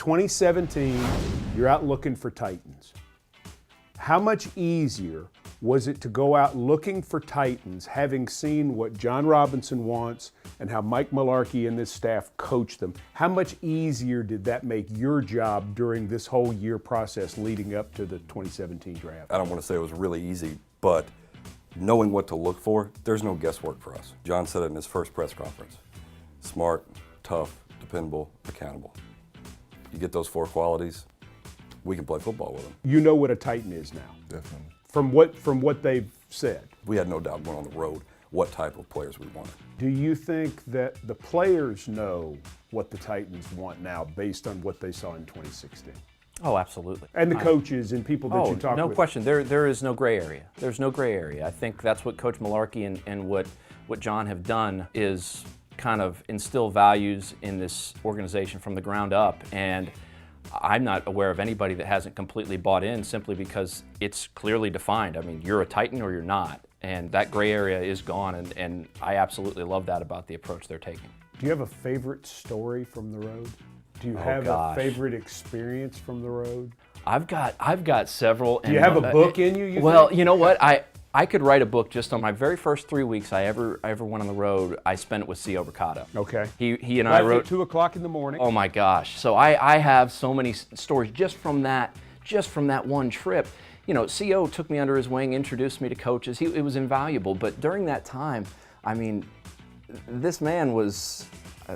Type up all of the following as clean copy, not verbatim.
2017, you're out looking for Titans. How much easier was it to go out looking for Titans, having seen what John Robinson wants and how Mike Mularkey and this staff coach them? How much easier did that make your job during this whole year process leading up to the 2017 draft? I don't want to say it was really easy, but knowing what to look for, there's no guesswork for us. John said it in his first press conference. Smart, tough, dependable, accountable. You get those 4 qualities, we can play football with them. You know what a Titan is now. Definitely. From what they've said. We had no doubt going on the road what type of players we wanted. Do you think that the players know what the Titans want now based on what they saw in 2016? Oh, absolutely. And the coaches and people that you talk no with? question. There is no gray area. There's no gray area. I think that's what Coach Mularkey and what John have done is kind of instill values in this organization from the ground up. And I'm not aware of anybody that hasn't completely bought in simply because it's clearly defined. I mean, you're a Titan or you're not. And that gray area is gone, and I absolutely love that about the approach they're taking. Do you have a favorite story from the road? Do you have gosh. a favorite experience from the road? I've got several. Do you have a book in you? Well, think? you know what? I could write a book just on my very first 3 weeks I ever went on the road. I spent it with C.O. Ricotta. Okay. He and I wrote at 2 o'clock in the morning. Oh my gosh! So I have so many stories just from that one trip. You know, C.O. took me under his wing, introduced me to coaches. It was invaluable. But during that time, I mean, this man was.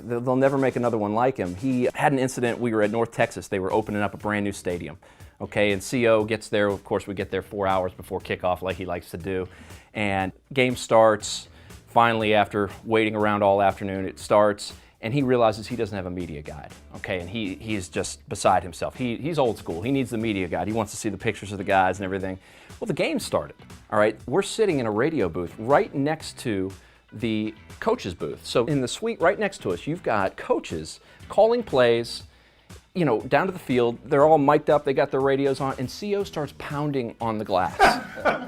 They'll never make another one like him. He had an incident. We were at North Texas. They were opening up a brand new stadium. Okay, and CO gets there. Of course, we get there 4 hours before kickoff, like he likes to do. And game starts. Finally, after waiting around all afternoon, it starts. And he realizes he doesn't have a media guide, okay? And he's just beside himself. He's old school. He needs the media guide. He wants to see the pictures of the guys and everything. Well, the game started, all right? We're sitting in a radio booth right next to the coach's booth. So in the suite right next to us, you've got coaches calling plays, you know, down to the field. They're all mic'd up. They got their radios on. And CO starts pounding on the glass,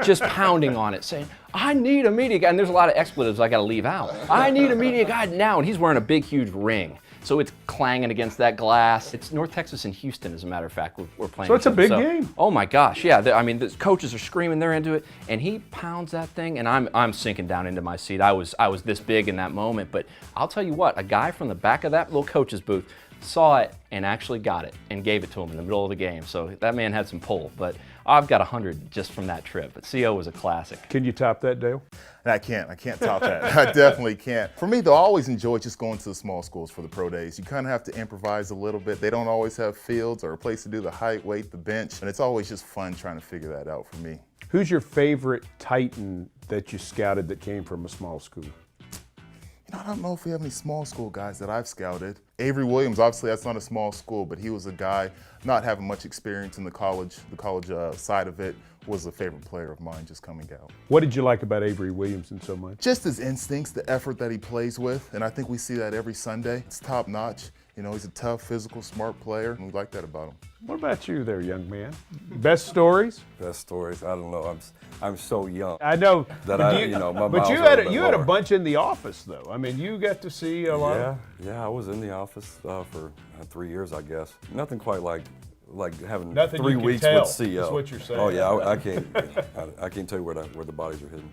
just pounding on it, saying, I need a media guide. And there's a lot of expletives I got to leave out. I need a media guide now. And he's wearing a big, huge ring. So it's clanging against that glass. It's North Texas and Houston, as a matter of fact, we're playing. So it's a big game. Oh my gosh, yeah. I mean, the coaches are screaming, they're into it, and he pounds that thing, and I'm sinking down into my seat. I was this big in that moment, but I'll tell you what, a guy from the back of that little coach's booth saw it and actually got it and gave it to him in the middle of the game. So that man had some pull, but I've got 100 just from that trip. But CO was a classic. Can you top that, Dale? I can't top that. I definitely can't. For me, though, I always enjoy just going to the small schools for the pro days. You kind of have to improvise a little bit. They don't always have fields or a place to do the height, weight, the bench, and it's always just fun trying to figure that out for me. Who's your favorite Titan that you scouted that came from a small school? You know, I don't know if we have any small school guys that I've scouted. Avery Williams, obviously that's not a small school, but he was a guy not having much experience in the college side of it, was a favorite player of mine just coming out. What did you like about Avery Williamson so much? Just his instincts, the effort that he plays with, and I think we see that every Sunday. It's top notch. You know, he's a tough, physical, smart player, and we like that about him. What about you there, young man? Best stories? Best stories, I don't know. I'm so young. I know. That my but you miles had a bunch in the office, though. I mean, you got to see a lot. Yeah, I was in the office for 3 years, I guess. Nothing quite like having Nothing 3 you can weeks tell, with CO. is what you're saying. Oh yeah, I can't tell you where the bodies are hidden.